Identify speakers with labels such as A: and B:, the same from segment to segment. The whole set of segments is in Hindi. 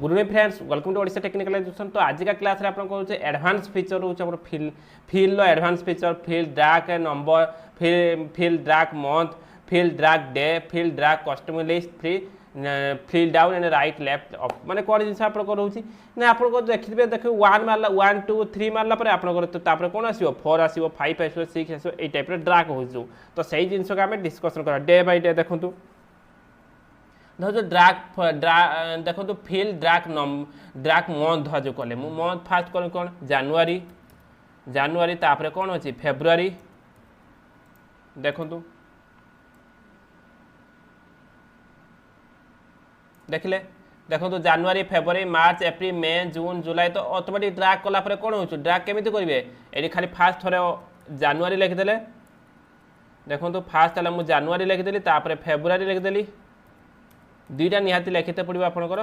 A: Good evening friends, welcome to Odisha technical education. तो आज का क्लास रे आपन कहूँ एडवांस फीचर हो fill advance feature fill drag number fill drag month fill drag day fill drag customer list fill down and right left up माने कौन जिन आप ना आप देखिए देखिए 1 मारला 1 2 3 मारला पर आप कौन आसो 4 आसो 5 आसो 6 आसो ये टाइप ड्रैग हो तो सही जिन को आम डिस्कसन करा डे बाय डे। देखूँ धर ड्रैग देखो फिल ड्रैग मंथ धर जो कले मंथ फास्ट कल कौन जानुआरी तापर कौन अच्छी फेब्रुआरी देखु देखिले देखो January February March April May जून जुलाई तो ऑटोमेटिक ड्रैग कला कौन हो ड्रैग केमी करेंगे ये खाली फास्ट थोड़े जानुआरी लिखिदे देखो फास्ट है मुझे जानुआरी लिखिदेली तापर फेब्रुआरी लिखिदेली दुईटा निहाती लिखिते पड़ो आपंकर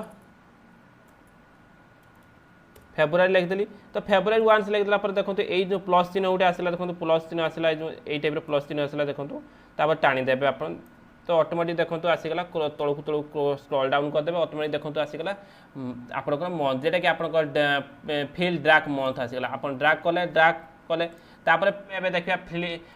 A: फेब्रुआरी लिखिदेली तो फेब्रुआरी 1 से लिखदेला देखो ये जो प्लस चिन्ह गोटे आसला देखो प्लस चिन्ह आसला ये टाइप प्लस चिन्ह आसला देखो तापर टाणीदेवे आप तो ऑटोमेटिक देखो आसीगला तलू तलू स्क्रॉल डाउन करदे ऑटोमेटिक देखो आसीगला आपंकर मंथ जेटा कि आपंकर फिल ड्रैग मंथ आसीगला आप ड्रैग कले तापर देखिए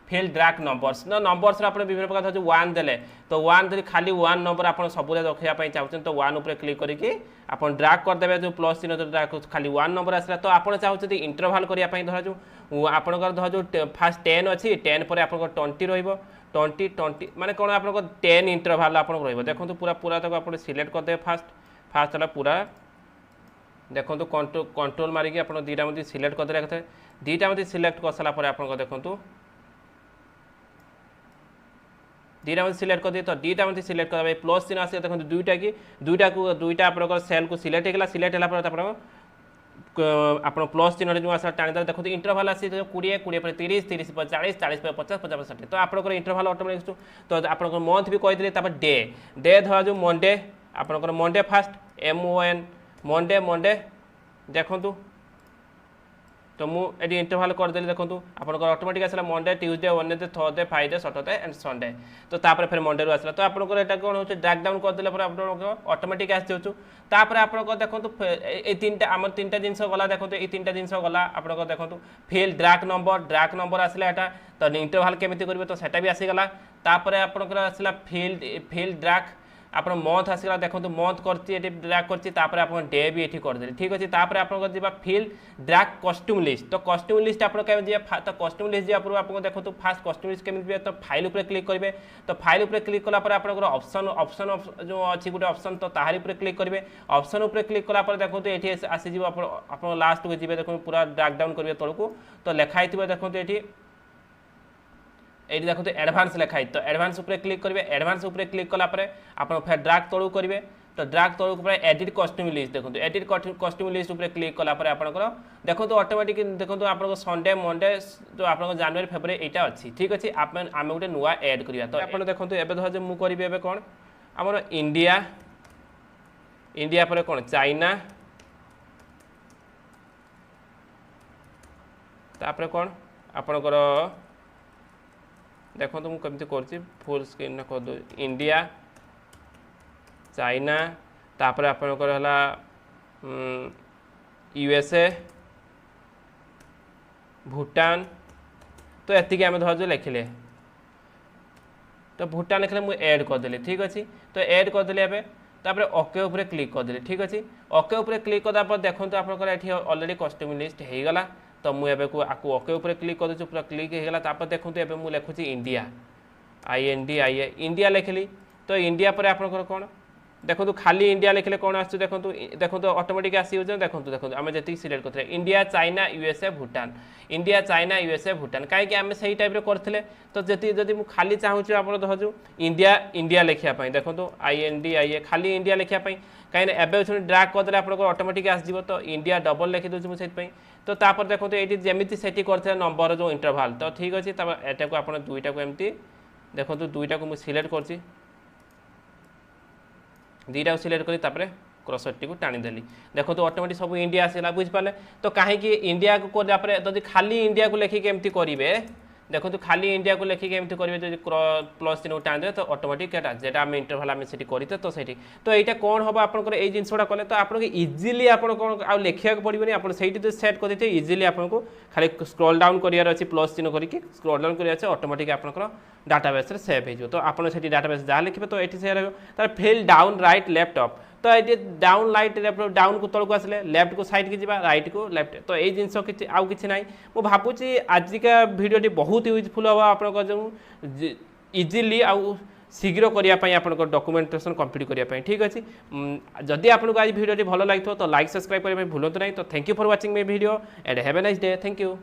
A: फिल ड्रैग नंबर्स नंबर्स आप विभिन्न प्रकार जो 1 देले तो 1 धरी खाली 1 नंबर आप सब रखापी चाहते तो 1 उपर क्लिक करके आप ड्रैग करदे जो प्लस चिन्ह ड्रैग खाली 1 नंबर आसला तो आप चाहते इंटरवाल करने धर जो आपंकर धर जो फास्ट 10 अच्छी 10 पर आप 20 रही माने कौन आप 10 इंटरवाल आप देखो पूरा पूरा तक आप सिलेक्ट करदे फास्ट है पूरा देखो कंट्रोल मारिकी आप दीटा मध्य सिलेक्ट करदे कथा दीटा मध्य सिलेक्ट कर सारापर आप देखो दीटा मध्य सिलेक्ट कर दिए तो दीटा मध्य सिलेक्ट कर प्लस चिन्ह आस देखो दुईटा कि दुईटा आप सेल को सिलेक्ट होगा सिलेक्ट है आप प्लस चिन्ह जो आस टाणी देखो इंटरवाल आसी 20 20 पर 30 30 पर 40 40 पर 50 50 60 तो आप इंटरवाल ऑटोमेटिक तो आप मंथ भी कहीदे डे डे धरा जो मंडे आपंकर मंडे फास्ट MON मंडे देखु तो मुझे इंटरवाल करदेली देखो आप ऑटोमेटिक आसला Monday Tuesday Wednesday Thursday Friday Saturday and Sunday तो तापर फिर मंडे आसला तो आपंकर यहाँ कौन हो ड्रैग डाउन करदे ऑटोमेटिक आस जाऊँ आप देखो ये तीनटा आम तीनटा जिन गला देखो ये तीनटा जिन गला आप देखो फिल ड्रैग नंबर आसला यहाँ तो इंटरवाल केमी करेंगे तो सेटा भी आसीगला तापर आपंकर आसला फिल ड्रैग आप मंथ आसला देखो मंथ कर ड्रैग कर आप डे भी ये करदे ठीक अच्छे तापर आप फिल ड्रैग कस्ट्यूम लिस्ट तो कस्ट्यूम लिस्ट आप तो कस्ट्यूम लिस्ट जावा पूर्व आप देखो फास्ट कस्ट्यूम लिस्ट केमी तो फाइल उपर क्लिक करेंगे तो फाइल उपर क्लिक कलापर आप ऑप्शन जो अच्छी गोटे ऑप्शन तो ताहारी उपर क्लिक करेंगे ऑप्शन उपर क्लिक कलापर देखो ये आसीज आप लास्ट को जी देखो पूरा ड्रैग डाउन करेंगे तलू तो लिखाई देखो ये देखो एडवांस लिखाई तो एडवांस उपर क्लिक करेंगे एडवांस उपर क्लिक कलापर आप फिर ड्रैग तलू करेंगे तो ड्रैग तलू पर एडिट कस्ट्यूम लिस्ट देखो एडिट कस्ट्यूम लिस्ट उपर क्लिक कलापर आपंकर देखो ऑटोमेटिक देखो आप संडे मंडे जो आप जानुआरी फेब्रुआरी यहाँ अच्छी ठीक अच्छे आम गोटे नुआ एड करवा तो आप देखो एवं धर मुझे करी कौन आम इंडिया पर कौन चाइना तापर कौन आपणकर देखो तो मुझे कमी फुल स्क्रीन कर दो इंडिया चाइना तापर आपणकर USA भूटान तो एति आम धर जो लिखिले तो भूटान लिखले मुझे ऐड करदेली ठीक अच्छे तो ऐड करदेली एवं तापर ओके उपर क्लिक करदेली ठीक अच्छे ओके उपर क्लिक करदा देखो आपंकर ये ऑलरेडी कस्ट्यूम लिस्ट हो गला तो मुझे आपको ओके उपर क्लिक कर दूँ पूरा क्लिक होगा तापर देखो ये मुझे लिखुची इंडिया INDIA इंडिया लिखिली तो इंडिया पर आपंकर कौन देखो खाली इंडिया लिखले कौन आस देखो ऑटोमेटिक आसी देखो देखो आम जी सिलेक्ट करते India China USA Bhutan India China USA Bhutan कहीं आम से टाइप करते तो जदि मुझे खाली चाहूँ आप धरु इंडिया लिखापी देखो INDIA खाली इंडिया लिखापी कहीं एवं ड्रैग करदे आप ऑटोमेटिक आसो तो इंडिया डबल लिखी दूसरी मुझे तो तापर देखो ये जमी से करते नंबर जो इंटरवाल तो ठीक अच्छे यहाँ को आप दुईटा को एमती देखो दुईटा को मुझे सिलेक्ट कर दीटा सिलेक्ट करी क्रसटी को टाणीदेली देखो तो ऑटोमेटिक सब इंडिया आसला बुझिपारे तो कहीं इंडिया को जब खाली इंडिया को लिखिक एमती करेंगे देखो खाली इंडिया को लेखिक एमती करेंगे जो प्लस चिन्ह टाणी देते तो ऑटोमेटिक जेटा आम इंटरवल आम से करते तो सही तो यहाँ कौन हम आपंकर ये जिनसा कले तो आपको इजिली आप कौन लिखा पड़े आप जो सेट करते इजिली आपको खाली स्क्रॉल डाउन करार अच्छी प्लस चिन्ह करके स्क्रॉल डाउन करार ऑटोमेटिक आपंकर डाटाबेस सेव हो तो आप डाटाबेस जहाँ लिखे तो ये सेव हो fill down right left up तो ये डाउन लाइट डाउन को तौक आसले लेफ्ट को साइड की जावा राइट को लेफ्ट तो ये जिन कि आउ कि ना मु भावुँ आजिका भिडियोटी बहुत यूजफुल हम आप जो इजिली आउ शीघ्र करने आप डॉक्यूमेंटेशन कंप्लीट करने ठीक अच्छे जदि आपको आज भिडियोटी भल लगी तो लाइक सब्सक्राइब करने भूलु ना तो thank you for watching my video and have a nice day thank you.